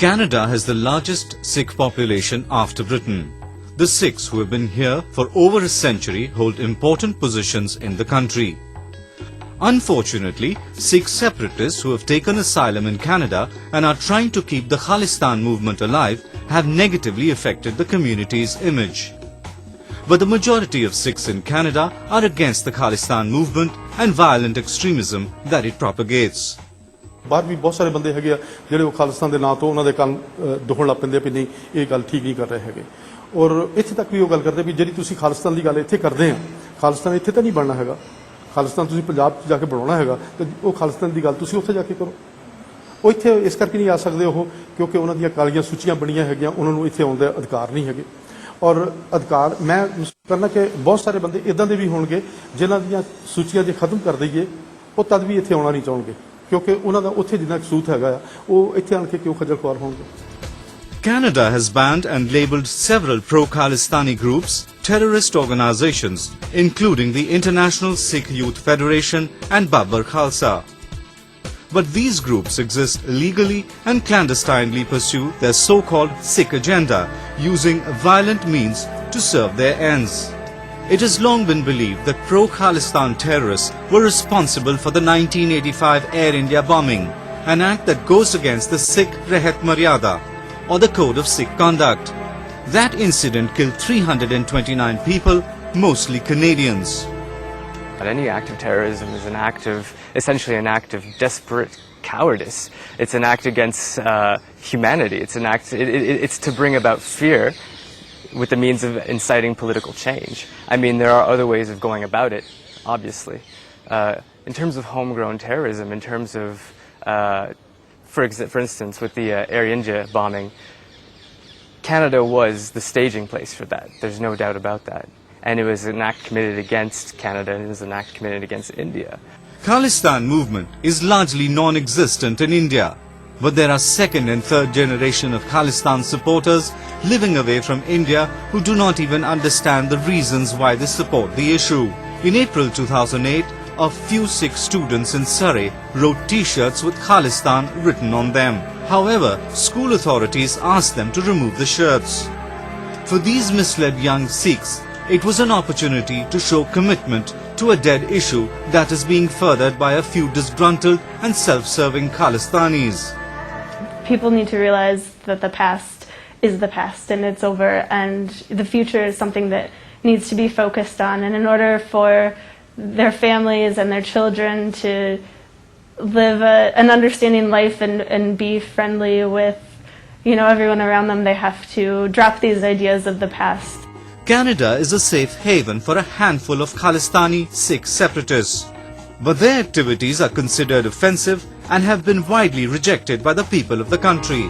Canada has the largest Sikh population after Britain. The Sikhs who have been here for over a century hold important positions in the country. Unfortunately, Sikh separatists who have taken asylum in Canada and are trying to keep the Khalistan movement alive have negatively affected the community's image. But the majority of Sikhs in Canada are against the Khalistan movement and violent extremism that it propagates. ਬਾਹਰ ਵੀ ਬਹੁਤ ਸਾਰੇ ਬੰਦੇ ਹੈਗੇ ਆ ਜਿਹੜੇ ਉਹ ਖਾਲਿਸਤਾਨ ਦੇ ਨਾਂ ਤੋਂ ਉਹਨਾਂ ਦੇ ਕੰਨ ਦੁਖਣ ਲੱਗ ਪੈਂਦੇ ਆ ਵੀ ਨਹੀਂ ਇਹ ਗੱਲ ਠੀਕ ਨਹੀਂ ਕਰ ਰਹੇ ਹੈਗੇ ਔਰ ਇੱਥੇ ਤੱਕ ਵੀ ਉਹ ਗੱਲ ਕਰਦੇ ਵੀ ਜਿਹੜੀ ਤੁਸੀਂ ਖਾਲਿਸਤਾਨ ਦੀ ਗੱਲ ਇੱਥੇ ਕਰਦੇ ਆ ਖਾਲਿਸਤਾਨ ਇੱਥੇ ਤਾਂ ਨਹੀਂ ਬਣਨਾ ਹੈਗਾ ਖਾਲਿਸਤਾਨ ਤੁਸੀਂ ਪੰਜਾਬ 'ਚ ਜਾ ਕੇ ਬਣਾਉਣਾ ਹੈਗਾ ਤੇ ਉਹ ਖਾਲਿਸਤਾਨ ਦੀ ਗੱਲ ਤੁਸੀਂ ਉੱਥੇ ਜਾ ਕੇ ਕਰੋ ਉਹ ਇੱਥੇ ਇਸ ਕਰਕੇ ਨਹੀਂ ਆ ਸਕਦੇ ਉਹ ਕਿਉਂਕਿ ਉਹਨਾਂ ਦੀਆਂ ਕਾਲੀਆਂ ਸੂਚੀਆਂ ਬਣੀਆਂ ਹੈਗੀਆਂ ਉਹਨਾਂ ਨੂੰ ਇੱਥੇ ਆਉਣ ਦੇ ਅਧਿਕਾਰ ਨਹੀਂ ਹੈਗੇ ਔਰ ਅਧਿਕਾਰ ਮੈਂ ਕਰਨਾ ਕਿ ਬਹੁਤ ਸਾਰੇ ਬੰਦੇ ਇਦਾਂ ਦੇ ਵੀ ਹੋਣਗੇ ਜਿਨ੍ਹਾਂ ਦੀਆਂ ਸੂਚੀਆਂ ਜੇ ਖਤਮ ਕਰ ਦਈਏ ਉਹ ਤਦ ਵੀ ਇੱਥੇ ਆਉਣਾ ਨਹੀਂ ਚਾਹਣਗੇ ਕਿਉਂਕਿ ਉਹਨਾਂ ਦਾ ਉੱਥੇ ਜਿੰਨਾ ਕਸੂਤ ਹੈਗਾ ਆ ਉਹ ਇੱਥੇ ਆਣ ਕੇ ਕਿਉਂ ਖੱਜਲ ਖੁਆਰ ਹੋਣਗੇ Canada has banned and labelled several pro-Khalistani groups terrorist organizations, including the International Sikh Youth Federation and Babbar Khalsa. But these groups exist legally and clandestinely pursue their so-called Sikh agenda, using violent means to serve their ends. It has long been believed that pro-Khalistan terrorists were responsible for the 1985 Air India bombing, an act that goes against the Sikh Rehat Maryada, or the Code of Sikh Conduct. That incident killed 329 people, mostly Canadians. But any act of terrorism is essentially an act of desperate cowardice. It's an act against humanity. It's to bring about fear with the means of inciting political change. I mean, there are other ways of going about it, obviously. In terms of homegrown terrorism, in terms of for instance, with the Air India bombing, Canada was the staging place for that. There's no doubt about that. And it was an act committed against Canada, and it was an act committed against India. Khalistan movement is largely non-existent in India, but there are second and third generation of Khalistan supporters living away from India who do not even understand the reasons why they support the issue. In April 2008, a few Sikh students in Surrey wrote T-shirts with Khalistan written on them. However, school authorities asked them to remove the shirts. For these misled young Sikhs, it was an opportunity to show commitment to a dead issue that is being furthered by a few disgruntled and self-serving Khalistanis. People need to realize that the past is the past and it's over, and the future is something that needs to be focused on. And in order for their families and their children to live an understanding life and be friendly with, everyone around them, they have to drop these ideas of the past. Canada is a safe haven for a handful of Khalistani Sikh separatists, but their activities are considered offensive and have been widely rejected by the people of the country.